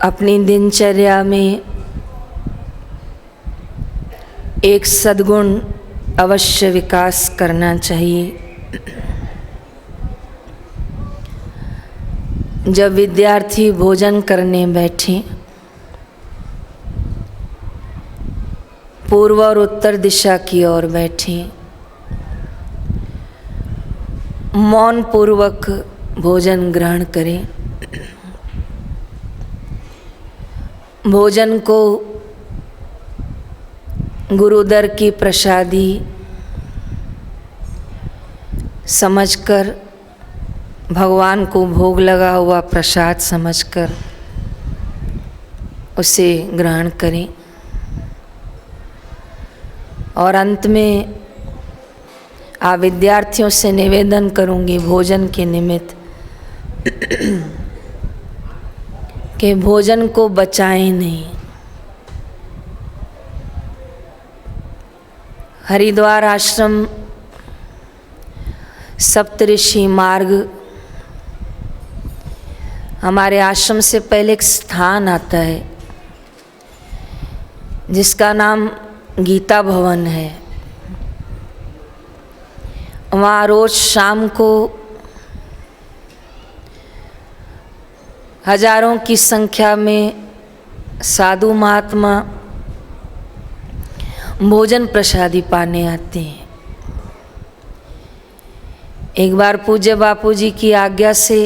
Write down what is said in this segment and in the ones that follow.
अपनी दिनचर्या में एक सद्गुण अवश्य विकास करना चाहिए। जब विद्यार्थी भोजन करने बैठे, पूर्व और उत्तर दिशा की ओर बैठे, मौन पूर्वक भोजन ग्रहण करें। भोजन को गुरुदर की प्रसादी समझकर, भगवान को भोग लगा हुआ प्रसाद समझकर उसे ग्रहण करें। और अंत में आप विद्यार्थियों से निवेदन करूंगी भोजन के निमित्त कि भोजन को बचाएं नहीं। हरिद्वार आश्रम सप्तऋषि मार्ग, हमारे आश्रम से पहले एक स्थान आता है जिसका नाम गीता भवन है। वहाँ रोज शाम को हजारों की संख्या में साधु महात्मा भोजन प्रसादी पाने आते हैं। एक बार पूज्य बापूजी की आज्ञा से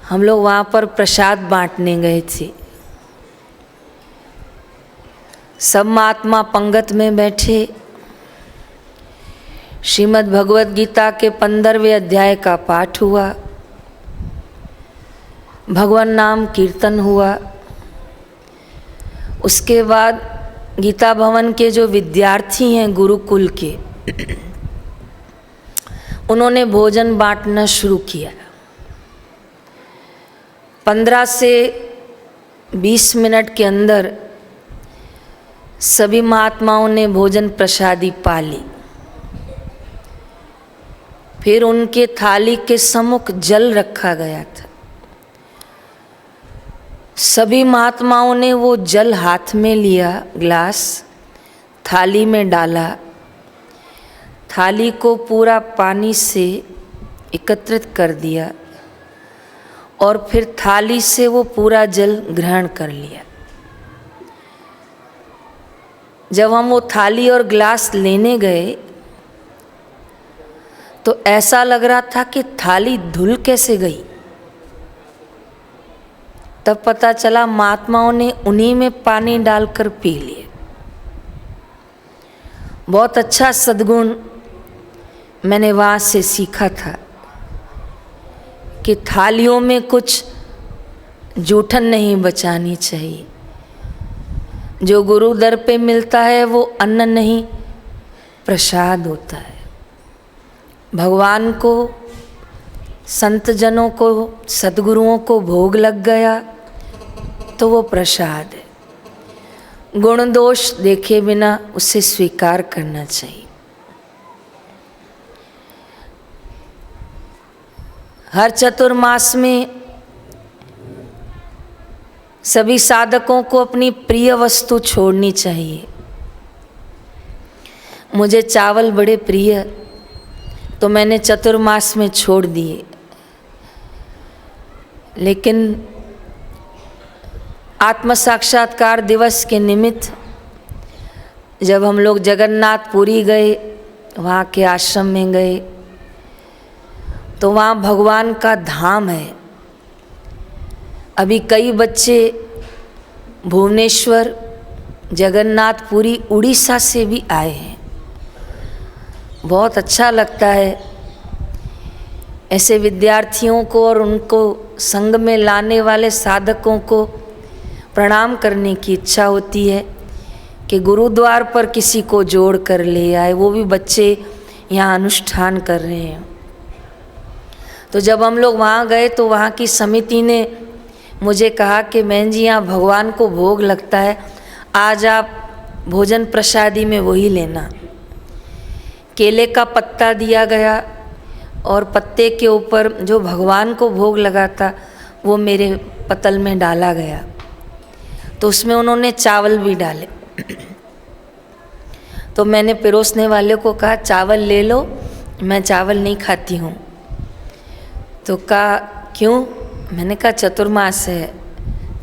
हम लोग वहाँ पर प्रसाद बांटने गए थे। सब महात्मा पंगत में बैठे, श्रीमद् भगवद गीता के 15वें अध्याय का पाठ हुआ, भगवान नाम कीर्तन हुआ। उसके बाद गीता भवन के जो विद्यार्थी हैं गुरुकुल के, उन्होंने भोजन बांटना शुरू किया। 15 से 20 मिनट के अंदर सभी महात्माओं ने भोजन प्रसादी पा ली। फिर उनके थाली के सम्मुख जल रखा गया था। सभी महात्माओं ने वो जल हाथ में लिया, ग्लास थाली में डाला, थाली को पूरा पानी से एकत्रित कर दिया और फिर थाली से वो पूरा जल ग्रहण कर लिया। जब हम वो थाली और ग्लास लेने गए तो ऐसा लग रहा था कि थाली धुल कैसे गई। तब पता चला महात्माओं ने उन्हीं में पानी डालकर पी लिए। बहुत अच्छा सद्गुण मैंने वहाँ से सीखा था कि थालियों में कुछ जूठन नहीं बचानी चाहिए। जो गुरु दर पे मिलता है वो अन्न नहीं, प्रसाद होता है। भगवान को, संत जनों को, सद्गुरुओं को भोग लग गया तो वो प्रसाद है। गुण दोष देखे बिना उसे स्वीकार करना चाहिए। हर चतुर्मास में सभी साधकों को अपनी प्रिय वस्तु छोड़नी चाहिए। मुझे चावल बड़े प्रिय, तो मैंने चतुर्मास में छोड़ दिए। लेकिन आत्म साक्षात्कार दिवस के निमित्त जब हम लोग जगन्नाथपुरी गए, वहाँ के आश्रम में गए, तो वहाँ भगवान का धाम है। अभी कई बच्चे भुवनेश्वर, जगन्नाथपुरी, उड़ीसा से भी आए हैं। बहुत अच्छा लगता है ऐसे विद्यार्थियों को और उनको संग में लाने वाले साधकों को प्रणाम करने की इच्छा होती है कि गुरुद्वार पर किसी को जोड़ कर ले आए, वो भी बच्चे यहाँ अनुष्ठान कर रहे हैं। तो जब हम लोग वहाँ गए तो वहाँ की समिति ने मुझे कहा कि बहन जी यहाँ भगवान को भोग लगता है, आज आप भोजन प्रसादी में वही लेना। केले का पत्ता दिया गया और पत्ते के ऊपर जो भगवान को भोग लगा था वो मेरे पतल में डाला गया तो उसमें उन्होंने चावल भी डाले। तो मैंने परोसने वाले को कहा चावल ले लो, मैं चावल नहीं खाती हूँ। तो कहा क्यों? मैंने कहा चतुर्मास है,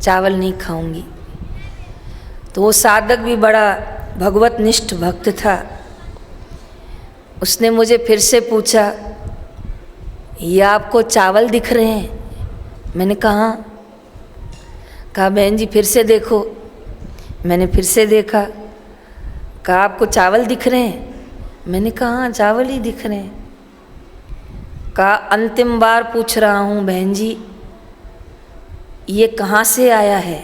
चावल नहीं खाऊंगी। तो वो साधक भी बड़ा भगवत निष्ठ भक्त था। उसने मुझे फिर से पूछा ये आपको चावल दिख रहे हैं? मैंने कहा बहन जी फिर से देखो। मैंने फिर से देखा। कहा आपको चावल दिख रहे हैं? मैंने कहा हाँ चावल ही दिख रहे हैं। कहा अंतिम बार पूछ रहा हूँ बहन जी ये कहाँ से आया है?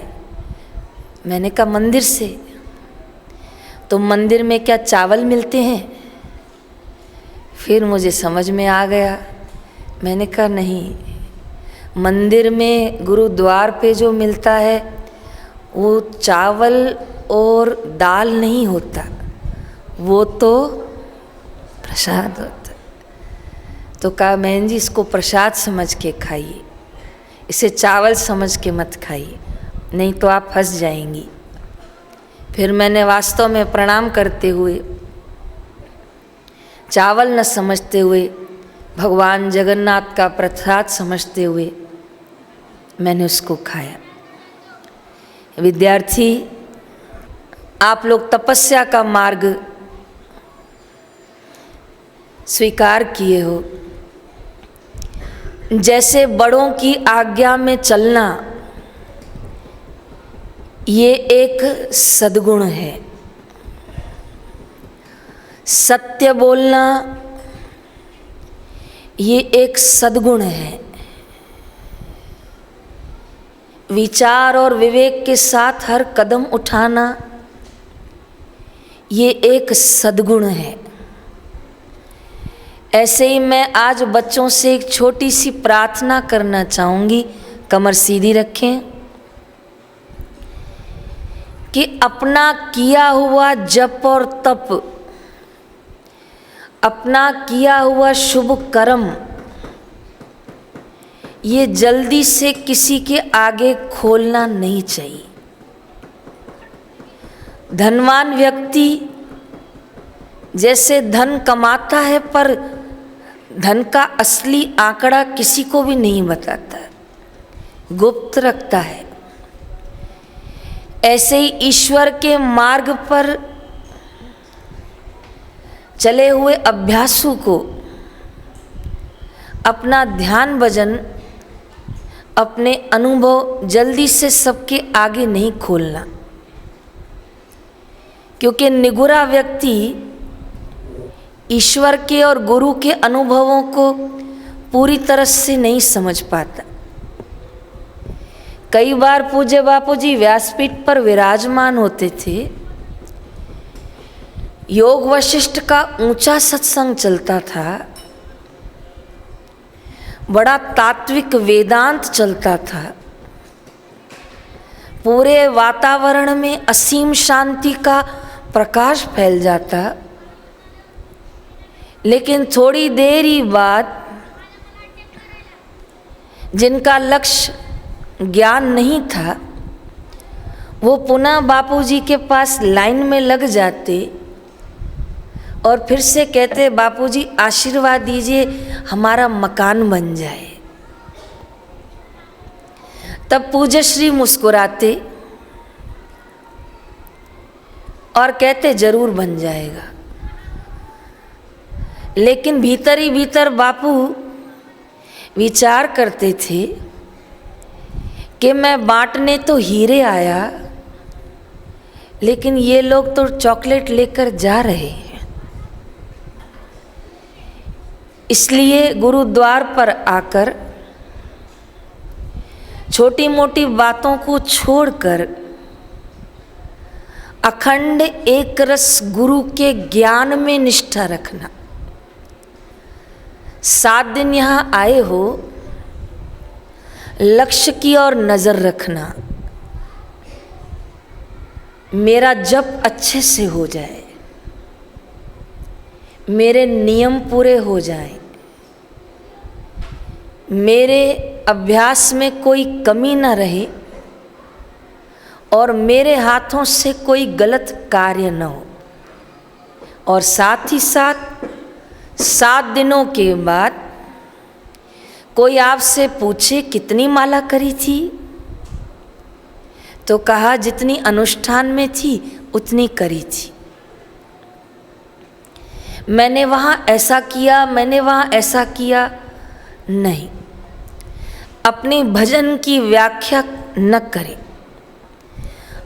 मैंने कहा मंदिर से। तो मंदिर में क्या चावल मिलते हैं? फिर मुझे समझ में आ गया। मैंने कहा नहीं, मंदिर में गुरुद्वार पे जो मिलता है वो चावल और दाल नहीं होता, वो तो प्रसाद होता है। तो कहा बहन जी इसको प्रसाद समझ के खाइए, इसे चावल समझ के मत खाइए, नहीं तो आप फंस जाएंगी। फिर मैंने वास्तव में प्रणाम करते हुए, चावल न समझते हुए, भगवान जगन्नाथ का प्रसाद समझते हुए मैंने उसको खाया। विद्यार्थी, आप लोग तपस्या का मार्ग स्वीकार किए हो। जैसे बड़ों की आज्ञा में चलना ये एक सद्गुण है। सत्य बोलना ये एक सद्गुण है। विचार और विवेक के साथ हर कदम उठाना ये एक सद्गुण है। ऐसे ही मैं आज बच्चों से एक छोटी सी प्रार्थना करना चाहूँगी। कमर सीधी रखें कि अपना किया हुआ जप और तप, अपना किया हुआ शुभ कर्म ये जल्दी से किसी के आगे खोलना नहीं चाहिए। धनवान व्यक्ति जैसे धन कमाता है पर धन का असली आंकड़ा किसी को भी नहीं बताता, गुप्त रखता है। ऐसे ही ईश्वर के मार्ग पर चले हुए अभ्यासु को अपना ध्यान भजन, अपने अनुभव जल्दी से सबके आगे नहीं खोलना, क्योंकि निगुरा व्यक्ति ईश्वर के और गुरु के अनुभवों को पूरी तरह से नहीं समझ पाता। कई बार पूज्य बापू जी व्यासपीठ पर विराजमान होते थे, योग वशिष्ठ का ऊंचा सत्संग चलता था, बड़ा तात्विक वेदांत चलता था, पूरे वातावरण में असीम शांति का प्रकाश फैल जाता। लेकिन थोड़ी देर ही बाद जिनका लक्ष्य ज्ञान नहीं था वो पुनः बापूजी के पास लाइन में लग जाते और फिर से कहते बापूजी आशीर्वाद दीजिए हमारा मकान बन जाए। तब पूज्य श्री मुस्कुराते और कहते जरूर बन जाएगा। लेकिन भीतर ही भीतर बापू विचार करते थे कि मैं बांटने तो हीरे आया, लेकिन ये लोग तो चॉकलेट लेकर जा रहे हैं। इसलिए गुरुद्वार पर आकर छोटी मोटी बातों को छोड़कर अखंड एक रस गुरु के ज्ञान में निष्ठा रखना। 7 दिन यहाँ आए हो, लक्ष्य की ओर नजर रखना, मेरा जप अच्छे से हो जाए, मेरे नियम पूरे हो जाएं, मेरे अभ्यास में कोई कमी न रहे और मेरे हाथों से कोई गलत कार्य न हो, और साथ ही साथ 7 दिनों के बाद कोई आपसे पूछे कितनी माला करी थी, तो कहा जितनी अनुष्ठान में थी उतनी करी थी। मैंने वहाँ ऐसा किया, मैंने वहाँ ऐसा किया, नहीं। अपने भजन की व्याख्या न करें,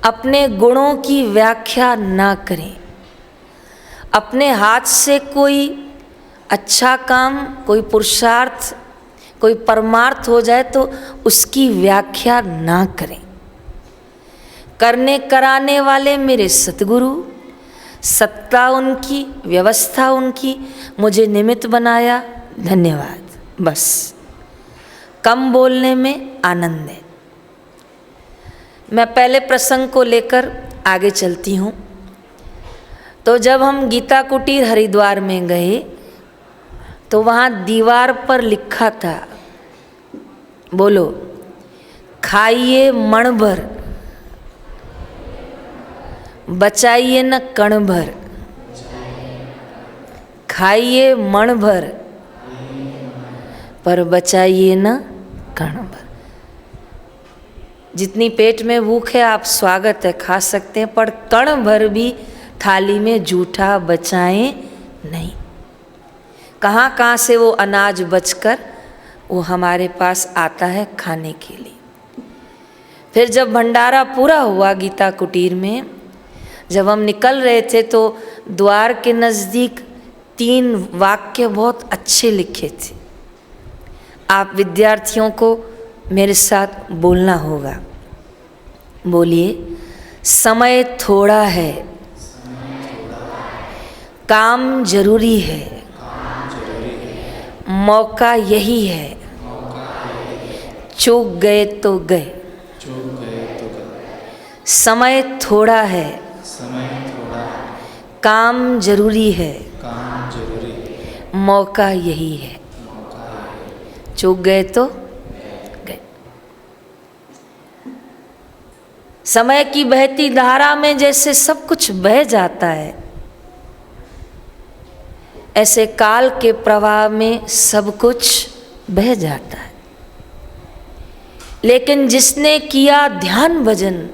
अपने गुणों की व्याख्या न करें। अपने हाथ से कोई अच्छा काम, कोई पुरुषार्थ, कोई परमार्थ हो जाए तो उसकी व्याख्या ना करें। करने कराने वाले मेरे सतगुरु, सत्ता उनकी, व्यवस्था उनकी, मुझे निमित्त बनाया, धन्यवाद। बस कम बोलने में आनंद है। मैं पहले प्रसंग को लेकर आगे चलती हूँ। तो जब हम गीता कुटीर हरिद्वार में गए तो वहाँ दीवार पर लिखा था, बोलो, खाइए मण भर, बचाइए न कण भर। खाइए मण भर पर बचाइए न कण भर। जितनी पेट में भूख है आप स्वागत है, खा सकते हैं, पर कण भर भी थाली में जूठा बचाएं नहीं। कहाँ कहाँ से वो अनाज बचकर वो हमारे पास आता है खाने के लिए। फिर जब भंडारा पूरा हुआ गीता कुटीर में, जब हम निकल रहे थे तो द्वार के नज़दीक 3 वाक्य बहुत अच्छे लिखे थे। आप विद्यार्थियों को मेरे साथ बोलना होगा। बोलिए, समय थोड़ा है, काम जरूरी है, मौका यही है, चूक गए तो गए। समय थोड़ा है, काम जरूरी है, मौका यही है, चूक गए तो गए। समय की बहती धारा में जैसे सब कुछ बह जाता है, ऐसे काल के प्रवाह में सब कुछ बह जाता है। लेकिन जिसने किया ध्यान भजन,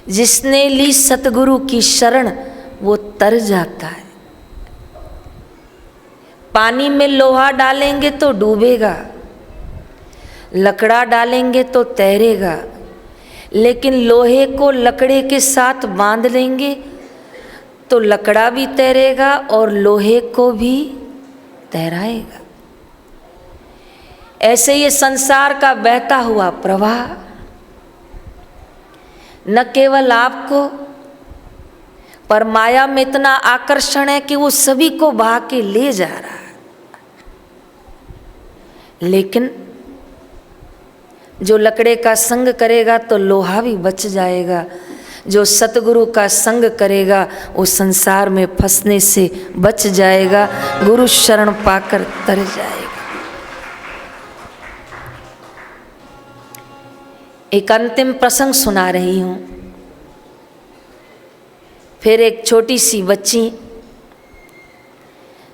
जिसने ली सतगुरु की शरण, वो तर जाता है। पानी में लोहा डालेंगे तो डूबेगा, लकड़ा डालेंगे तो तैरेगा, लेकिन लोहे को लकड़े के साथ बांध लेंगे तो लकड़ा भी तैरेगा और लोहे को भी तैराएगा। ऐसे ये संसार का बहता हुआ प्रवाह न केवल आपको, पर माया में इतना आकर्षण है कि वो सभी को बहा के ले जा रहा है। लेकिन जो लकड़े का संग करेगा तो लोहा भी बच जाएगा, जो सतगुरु का संग करेगा वो संसार में फंसने से बच जाएगा, गुरु शरण पाकर तर जाएगा। एक अंतिम प्रसंग सुना रही हूँ। फिर एक छोटी सी बच्ची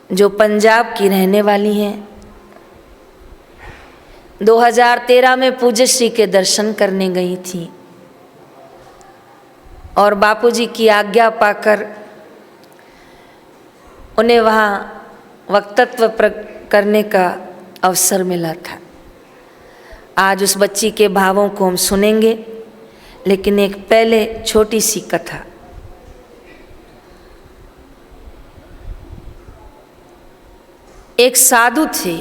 जो पंजाब की रहने वाली हैं, 2013 में पूज्य श्री के दर्शन करने गई थी और बापूजी की आज्ञा पाकर उन्हें वहाँ वक्तत्व करने का अवसर मिला था। आज उस बच्ची के भावों को हम सुनेंगे, लेकिन एक पहले छोटी सी कथा। एक साधु थे,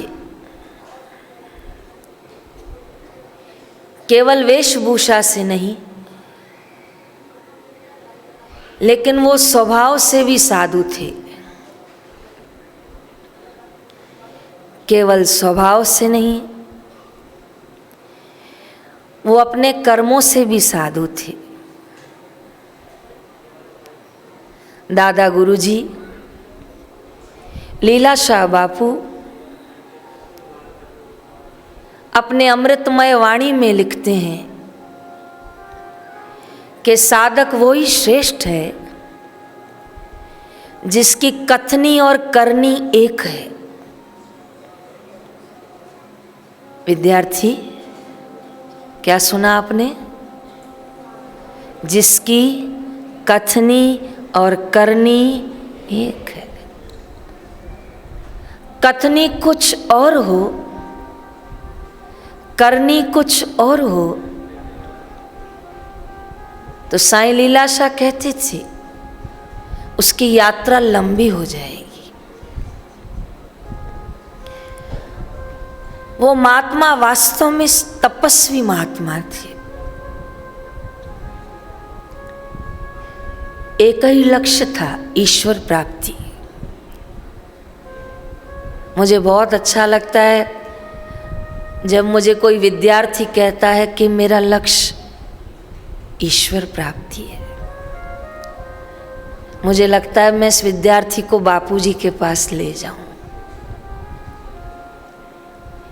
केवल वेशभूषा से नहीं, लेकिन वो स्वभाव से भी साधु थे। केवल स्वभाव से नहीं, वो अपने कर्मों से भी साधु थे। दादा गुरुजी, लीला शाह बापू अपने अमृतमय वाणी में लिखते हैं कि साधक वही श्रेष्ठ है जिसकी कथनी और करनी एक है। विद्यार्थी, क्या सुना आपने? जिसकी कथनी और करनी एक है। कथनी कुछ और हो, करनी कुछ और हो, तो साईं लीलाशाह कहते थे उसकी यात्रा लंबी हो जाएगी। वो महात्मा वास्तव में तपस्वी महात्मा थे। एक ही लक्ष्य था, ईश्वर प्राप्ति। मुझे बहुत अच्छा लगता है जब मुझे कोई विद्यार्थी कहता है कि मेरा लक्ष्य ईश्वर प्राप्ति है। मुझे लगता है मैं इस विद्यार्थी को बापूजी के पास ले जाऊं।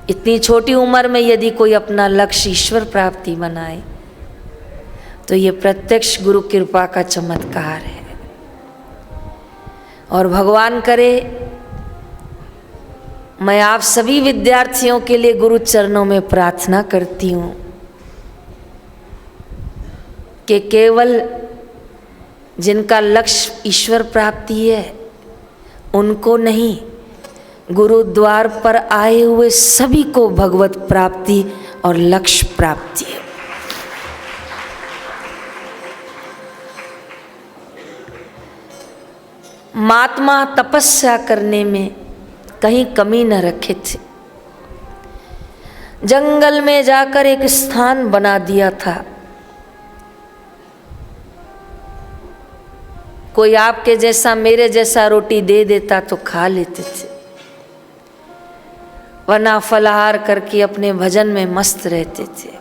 इतनी छोटी उम्र में यदि कोई अपना लक्ष्य ईश्वर प्राप्ति बनाए तो ये प्रत्यक्ष गुरु कृपा का चमत्कार है। और भगवान करे मैं आप सभी विद्यार्थियों के लिए गुरु चरणों में प्रार्थना करती हूँ कि केवल जिनका लक्ष्य ईश्वर प्राप्ति है उनको नहीं, गुरुद्वार पर आए हुए सभी को भगवत प्राप्ति और लक्ष्य प्राप्ति है। महात्मा तपस्या करने में कहीं कमी न रखे थे। जंगल में जाकर एक स्थान बना दिया था। कोई आपके जैसा मेरे जैसा रोटी दे देता तो खा लेते थे, वरना फलाहार करके अपने भजन में मस्त रहते थे।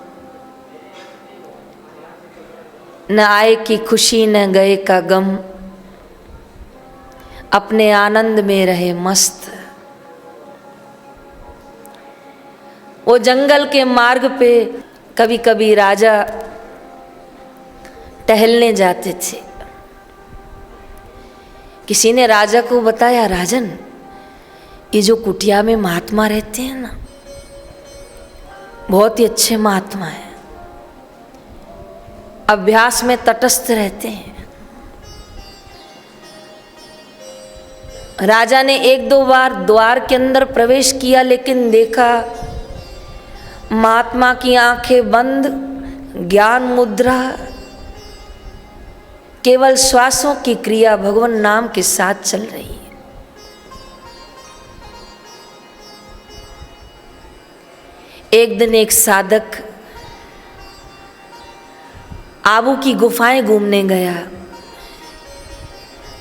न आए की खुशी न गए का गम, अपने आनंद में रहे मस्त। वो जंगल के मार्ग पे कभी कभी राजा टहलने जाते थे। किसी ने राजा को बताया, राजन ये जो कुटिया में महात्मा रहते हैं ना, बहुत ही अच्छे महात्मा हैं, अभ्यास में तटस्थ रहते हैं। राजा ने एक दो बार द्वार के अंदर प्रवेश किया, लेकिन देखा महात्मा की आंखें बंद, ज्ञान मुद्रा, केवल श्वासों की क्रिया भगवान नाम के साथ चल रही है। एक दिन एक साधक आबू की गुफाएं घूमने गया।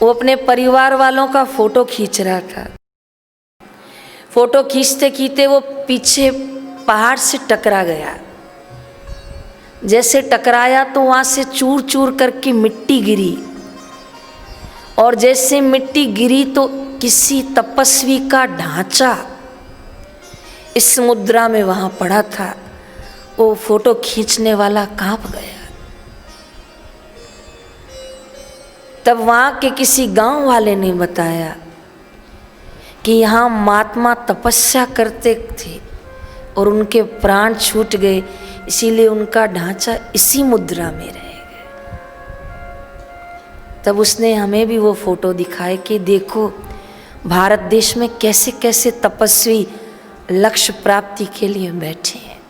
वो अपने परिवार वालों का फोटो खींच रहा था। फोटो खींचते खींचते वो पीछे पहाड़ से टकरा गया। जैसे टकराया तो वहाँ से चूर चूर करके मिट्टी गिरी, और जैसे मिट्टी गिरी तो किसी तपस्वी का ढांचा इस मुद्रा में वहाँ पड़ा था। वो फोटो खींचने वाला कांप गया। तब वहाँ के किसी गांव वाले ने बताया कि यहाँ महात्मा तपस्या करते थे और उनके प्राण छूट गए, इसीलिए उनका ढांचा इसी मुद्रा में रह गया। तब उसने हमें भी वो फोटो दिखाए कि देखो भारत देश में कैसे कैसे तपस्वी लक्ष्य प्राप्ति के लिए बैठे हैं।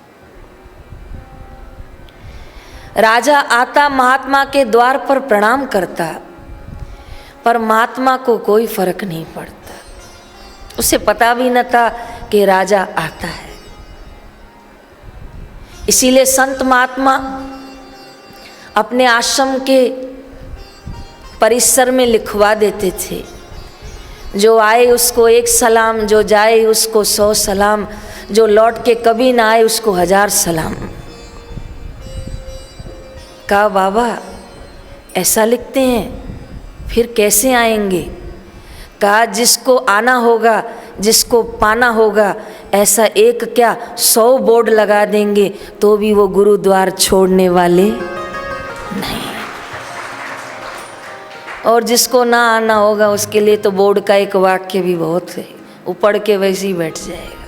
राजा आता, महात्मा के द्वार पर प्रणाम करता, पर महात्मा को कोई फर्क नहीं पड़ता। उसे पता भी न था कि राजा आता है। इसीलिए संत महात्मा अपने आश्रम के परिसर में लिखवा देते थे, जो आए उसको 1 सलाम, जो जाए उसको 100 सलाम, जो लौट के कभी ना आए उसको 1000 सलाम। कहा बाबा ऐसा लिखते हैं, फिर कैसे आएंगे? कहा जिसको आना होगा, जिसको पाना होगा, ऐसा एक क्या 100 बोर्ड लगा देंगे तो भी वो गुरुद्वार छोड़ने वाले नहीं। और जिसको ना आना होगा उसके लिए तो बोर्ड का एक वाक्य भी बहुत है, वो पढ़ के वैसे ही बैठ जाएगा।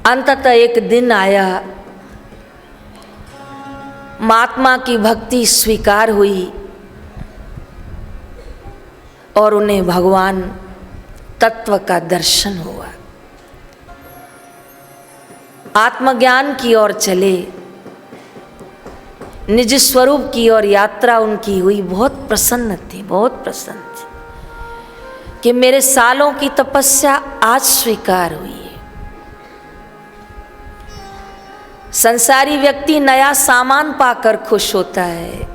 अंततः एक दिन आया, महात्मा की भक्ति स्वीकार हुई और उन्हें भगवान तत्व का दर्शन हुआ। आत्मज्ञान की ओर चले, निज स्वरूप की ओर यात्रा उनकी हुई। बहुत प्रसन्न थे, बहुत प्रसन्न थे कि मेरे सालों की तपस्या आज स्वीकार हुई है। संसारी व्यक्ति नया सामान पाकर खुश होता है,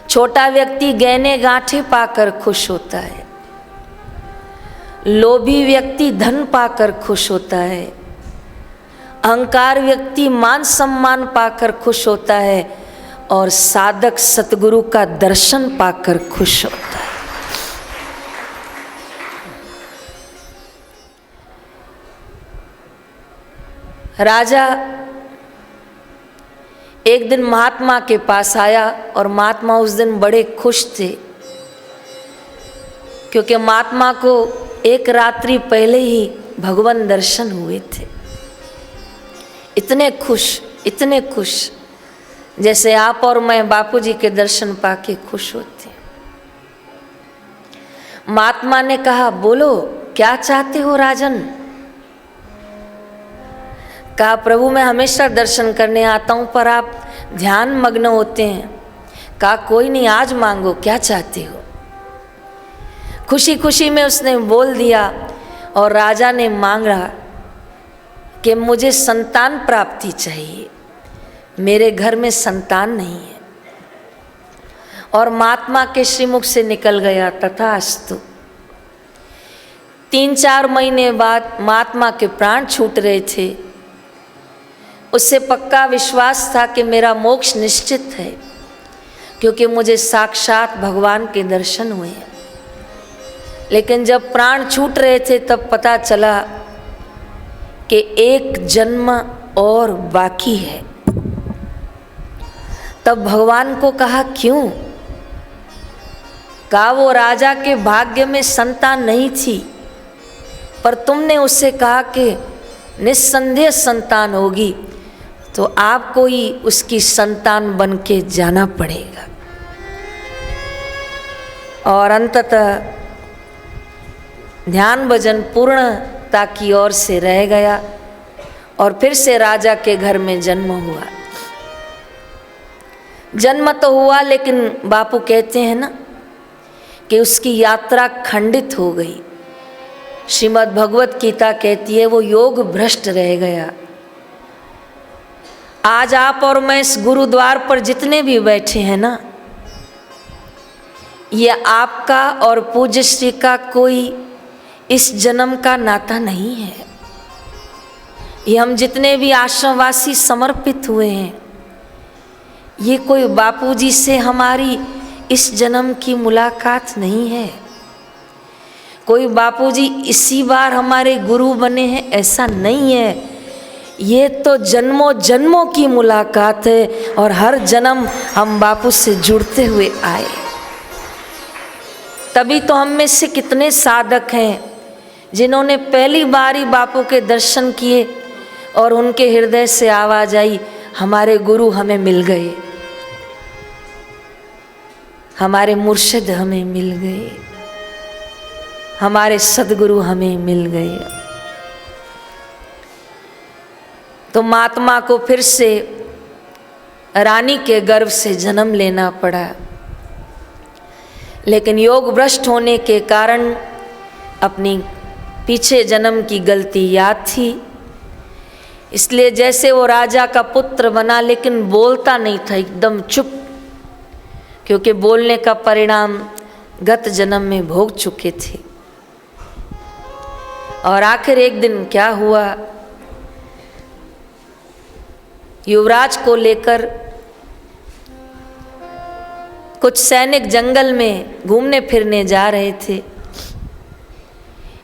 छोटा व्यक्ति गहने गांठे पाकर खुश होता है, लोभी व्यक्ति धन पाकर खुश होता है, अहंकार व्यक्ति मान सम्मान पाकर खुश होता है और साधक सतगुरु का दर्शन पाकर खुश होता है। राजा एक दिन महात्मा के पास आया और महात्मा उस दिन बड़े खुश थे क्योंकि महात्मा को एक रात्रि पहले ही भगवान दर्शन हुए थे। इतने खुश जैसे आप और मैं बापूजी के दर्शन पाके खुश होते। महात्मा ने कहा, बोलो क्या चाहते हो राजन? कहा, प्रभु मैं हमेशा दर्शन करने आता हूँ पर आप ध्यान मग्न होते हैं। कहा, कोई नहीं, आज मांगो, क्या चाहते हो? खुशी खुशी में उसने बोल दिया और राजा ने मांगा कि मुझे संतान प्राप्ति चाहिए, मेरे घर में संतान नहीं है। और महात्मा के श्रीमुख से निकल गया, तथास्तु। 3-4 महीने बाद महात्मा के प्राण छूट रहे थे। उससे पक्का विश्वास था कि मेरा मोक्ष निश्चित है क्योंकि मुझे साक्षात भगवान के दर्शन हुए हैं। लेकिन जब प्राण छूट रहे थे तब पता चला कि एक जन्म और बाकी है। तब भगवान को कहा, क्यों? कहा, वो राजा के भाग्य में संतान नहीं थी पर तुमने उससे कहा कि निस्संदेह संतान होगी, तो आपको ही उसकी संतान बन के जाना पड़ेगा। और अंततः ध्यान भजन पूर्णता की ओर से रह गया और फिर से राजा के घर में जन्म हुआ। जन्म तो हुआ लेकिन बापू कहते हैं ना कि उसकी यात्रा खंडित हो गई। श्रीमद् भगवत गीता कहती है वो योग भ्रष्ट रह गया। आज आप और मैं इस गुरुद्वार पर जितने भी बैठे हैं ना, ये आपका और पूज्य श्री का कोई इस जन्म का नाता नहीं है। ये हम जितने भी आश्रमवासी समर्पित हुए हैं, ये कोई बापूजी से हमारी इस जन्म की मुलाकात नहीं है। कोई बापूजी इसी बार हमारे गुरु बने हैं, ऐसा नहीं है। ये तो जन्मों जन्मों की मुलाकात है और हर जन्म हम बापू से जुड़ते हुए आए। तभी तो हम में से कितने साधक हैं जिन्होंने पहली बार ही बापू के दर्शन किए और उनके हृदय से आवाज आई, हमारे गुरु हमें मिल गए, हमारे मुर्शिद हमें मिल गए, हमारे सद्गुरु हमें मिल गए। तो महात्मा को फिर से रानी के गर्भ से जन्म लेना पड़ा, लेकिन योग भ्रष्ट होने के कारण अपनी पीछे जन्म की गलती याद थी, इसलिए जैसे वो राजा का पुत्र बना लेकिन बोलता नहीं था, एकदम चुप, क्योंकि बोलने का परिणाम गत जन्म में भोग चुके थे। और आखिर एक दिन क्या हुआ, युवराज को लेकर कुछ सैनिक जंगल में घूमने फिरने जा रहे थे।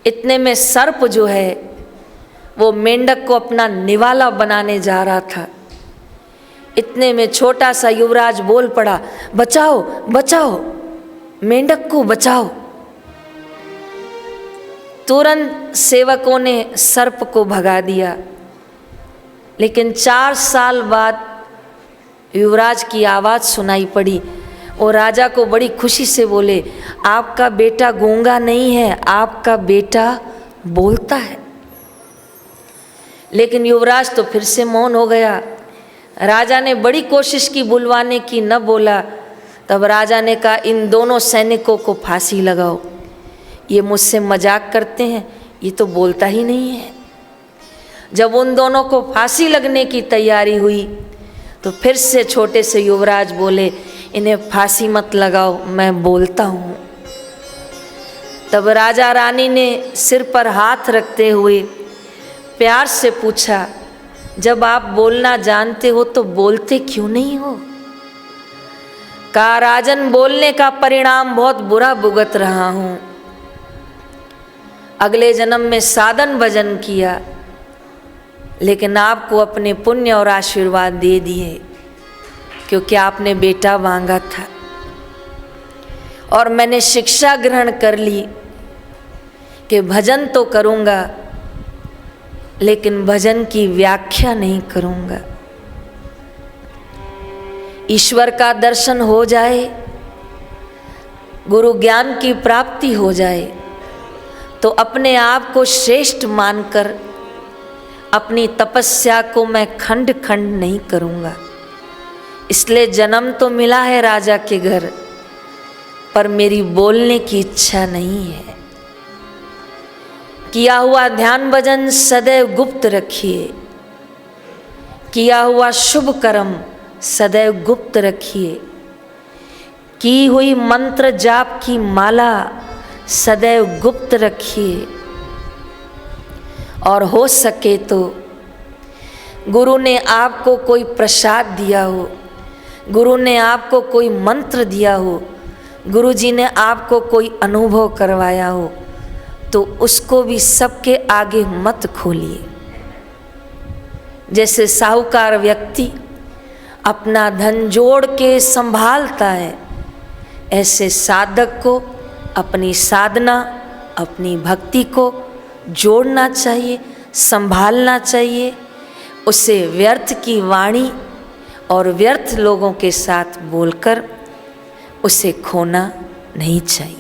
इतने में सर्प जो है वो मेंढक को अपना निवाला बनाने जा रहा था। इतने में छोटा सा युवराज बोल पड़ा, बचाओ बचाओ, मेंढक को बचाओ। तुरंत सेवकों ने सर्प को भगा दिया। लेकिन 4 साल बाद युवराज की आवाज़ सुनाई पड़ी और राजा को बड़ी खुशी से बोले, आपका बेटा गूंगा नहीं है, आपका बेटा बोलता है। लेकिन युवराज तो फिर से मौन हो गया। राजा ने बड़ी कोशिश की बुलवाने की, न बोला। तब राजा ने कहा, इन दोनों सैनिकों को फांसी लगाओ, ये मुझसे मजाक करते हैं, ये तो बोलता ही नहीं है। जब उन दोनों को फांसी लगने की तैयारी हुई तो फिर से छोटे से युवराज बोले, इन्हें फांसी मत लगाओ, मैं बोलता हूँ। तब राजा रानी ने सिर पर हाथ रखते हुए प्यार से पूछा, जब आप बोलना जानते हो तो बोलते क्यों नहीं हो? कहा, राजन, बोलने का परिणाम बहुत बुरा भुगत रहा हूँ। अगले जन्म में साधन भजन किया, लेकिन आपको अपने पुण्य और आशीर्वाद दे दिए, क्योंकि आपने बेटा मांगा था। और मैंने शिक्षा ग्रहण कर ली कि भजन तो करूँगा, लेकिन भजन की व्याख्या नहीं करूँगा। ईश्वर का दर्शन हो जाए, गुरु ज्ञान की प्राप्ति हो जाए, तो अपने आप को श्रेष्ठ मानकर अपनी तपस्या को मैं खंड खंड नहीं करूँगा। इसलिए जन्म तो मिला है राजा के घर, पर मेरी बोलने की इच्छा नहीं है। किया हुआ ध्यान भजन सदैव गुप्त रखिए, किया हुआ शुभ कर्म सदैव गुप्त रखिए, की हुई मंत्र जाप की माला सदैव गुप्त रखिए। और हो सके तो गुरु ने आपको कोई प्रसाद दिया हो, गुरु ने आपको कोई मंत्र दिया हो, गुरु जी ने आपको कोई अनुभव करवाया हो, तो उसको भी सबके आगे मत खोलिए। जैसे साहूकार व्यक्ति अपना धन जोड़ के संभालता है, ऐसे साधक को अपनी साधना, अपनी भक्ति को जोड़ना चाहिए, संभालना चाहिए। उसे व्यर्थ की वाणी और व्यर्थ लोगों के साथ बोलकर उसे खोना नहीं चाहिए।